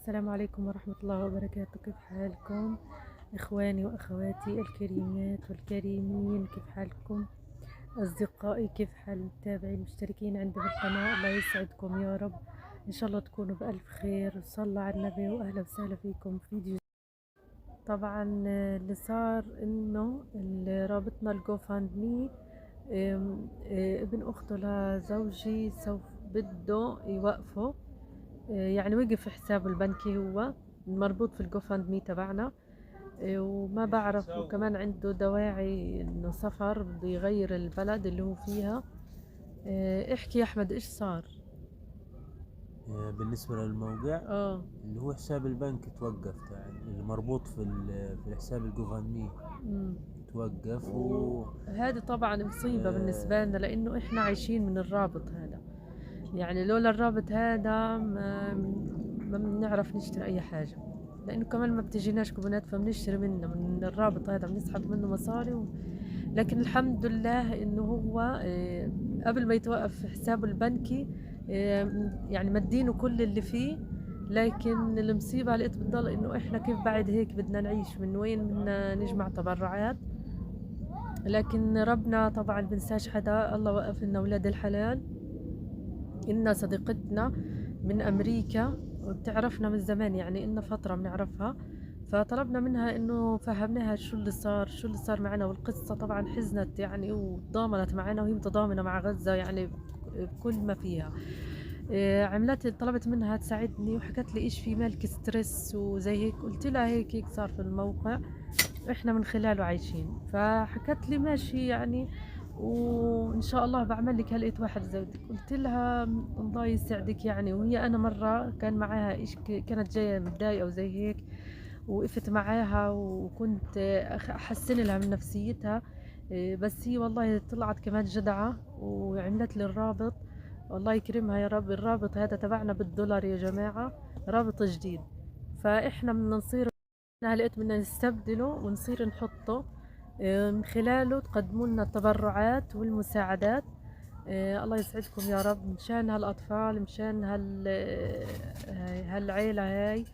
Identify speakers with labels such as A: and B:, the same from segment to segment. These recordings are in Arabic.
A: السلام عليكم ورحمة الله وبركاته. كيف حالكم إخواني وأخواتي الكريمات والكريمين؟ كيف حالكم أصدقائي؟ كيف حال المتابعين المشتركين عندي في القناة؟ الله يسعدكم يا رب، إن شاء الله تكونوا بألف خير. صلوا على النبي وأهلا وسهلا فيكم في فيديو. طبعا اللي صار إنه رابطنا الجو فاند مي، ابن أخته لزوجي سوف بده يوقفه، يعني وقف حسابه البنكي، هو مربوط في الجوفاند مي تبعنا، وما بعرف، وكمان عنده دواعي انه سفر بده يغير البلد اللي هو فيها. احكي يا احمد ايش صار؟
B: بالنسبة للموقع
A: اه.
B: اللي هو حساب البنك توقف اللي مربوط في الحساب الجوفانمي
A: مم.
B: توقف
A: هذه طبعا مصيبة بالنسبة
B: آه،
A: لنا، لانه احنا عايشين من الرابط هذا، يعني لولا الرابط هذا ما بنعرف نشتري اي حاجة، لانه كمان ما بتجيناش كوبونات فبنشتري منه، من الرابط هذا بنسحب منه مصاري لكن الحمد لله انه هو قبل ما يتوقف حسابه البنكي يعني مدينه كل اللي فيه. لكن المصيبة لقيت بتضل انه احنا كيف بعد هيك بدنا نعيش، من وين بدنا نجمع تبرعات؟ لكن ربنا طبعا بنساش حدا، الله وقف لنا اولاد الحلال. إن صديقتنا من أمريكا وبتعرفنا من زمان، يعني إن فترة بنعرفها، فطلبنا منها إنه فهمناها شو اللي صار معنا، والقصة طبعا حزنت يعني وتضامنت معنا، وهي متضامنة مع غزة يعني بكل ما فيها. طلبت منها تساعدني وحكت لي إيش في مالك ستريس وزي هيك، قلت لها هيك صار في الموقع احنا من خلاله عايشين، فحكت لي ماشي يعني، وان شاء الله بعمل لك هلقيت واحد زودك. قلت لها الله يسعدك يعني، وهي انا مره كان معاها ايش كانت جايه متضايقه وزي هيك، وقفت معاها وكنت احسن لها من نفسيتها. بس هي والله طلعت كمان جدعه وعملت لي الرابط، والله يكرمها يا رب. الرابط هذا تبعنا بالدولار يا جماعه، رابط جديد، فاحنا بدنا نصير، أنا لقيت بدنا نستبدله ونصير نحطه، من خلاله تقدموا لنا التبرعات والمساعدات. الله يسعدكم يا رب، مشان هالأطفال، مشان هالعيلة هاي.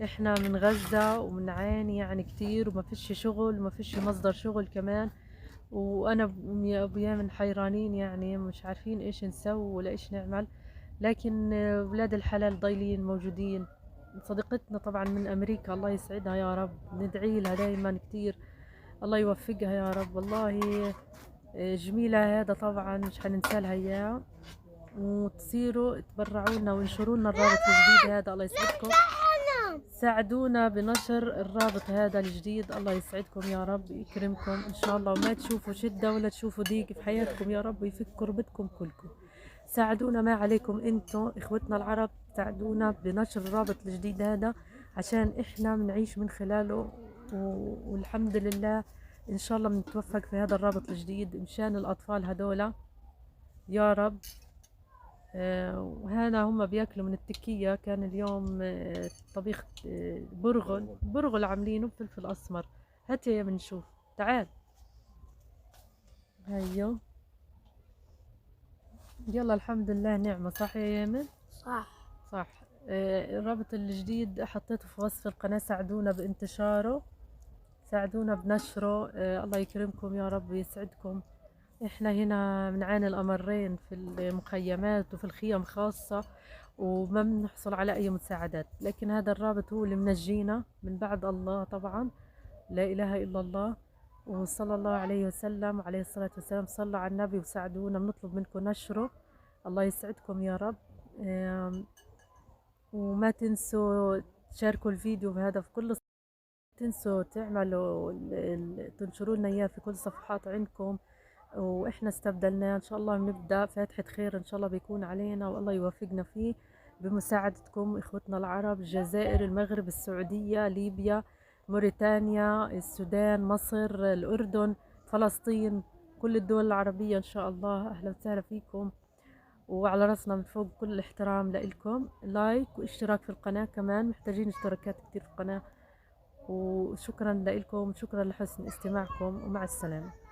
A: احنا من غزة ومنعاني يعني كتير، وما فيش شغل وما فيش مصدر شغل كمان، وانا ابويا من حيرانين يعني مش عارفين ايش نسوي ولا ايش نعمل. لكن ولاد الحلال ضايلين موجودين. صديقتنا طبعا من امريكا، الله يسعدها يا رب، ندعي لها دايما كتير، الله يوفقها يا رب. والله جميلة هذا طبعا مش حننسى لها اياه، وتصيروا تبرعوا لنا وانشروا لنا الرابط الجديد هذا، الله يسعدكم. ساعدونا بنشر الرابط هذا الجديد، الله يسعدكم يا رب، يكرمكم ان شاء الله، وما تشوفوا شدة ولا تشوفوا ضيق في حياتكم يا رب، ويفك كربتكم كلكم. ساعدونا، ما عليكم انتم اخوتنا العرب، ساعدونا بنشر الرابط الجديد هذا عشان احنا بنعيش من خلاله، والحمد لله ان شاء الله بنتوفق في هذا الرابط الجديد مشان الاطفال هذولا يا رب. وهنا هم بياكلوا من التكية، كان اليوم طبيخ برغل عاملينه بفلفل أسمر. هات يا بنشوف، تعال هيو. يلا الحمد لله نعمة، صح يا يامن؟
C: صح.
A: صح. الرابط الجديد حطيته في وصف القناة، ساعدونا بانتشاره، ساعدونا بنشره. الله يكرمكم يا رب ويسعدكم. احنا هنا بنعاني الأمرين، في المخيمات وفي الخيم خاصة، وما بنحصل على أي مساعدات، لكن هذا الرابط هو اللي منجينا من بعد الله طبعا، لا إله إلا الله وصلى الله عليه وسلم عليه الصلاة والسلام. صلى على النبي وساعدونا، بنطلب منكم نشره، الله يسعدكم يا رب. وما تنسوا تشاركوا الفيديو هذا في كل، تنسوا تعملوا تنشروا لنا اياه في كل صفحات عندكم، واحنا استبدلناه ان شاء الله بنبدا فاتحة خير ان شاء الله بيكون علينا، والله يوفقنا فيه بمساعدتكم اخوتنا العرب، الجزائر، المغرب، السعودية، ليبيا، موريتانيا، السودان، مصر، الاردن، فلسطين، كل الدول العربية ان شاء الله. اهلا وسهلا فيكم، وعلى راسنا من فوق كل الاحترام لإلكم. لايك واشتراك في القناة، كمان محتاجين اشتراكات كتير في القناة. وشكرا لكم، شكرا لحسن استماعكم، ومع السلامة.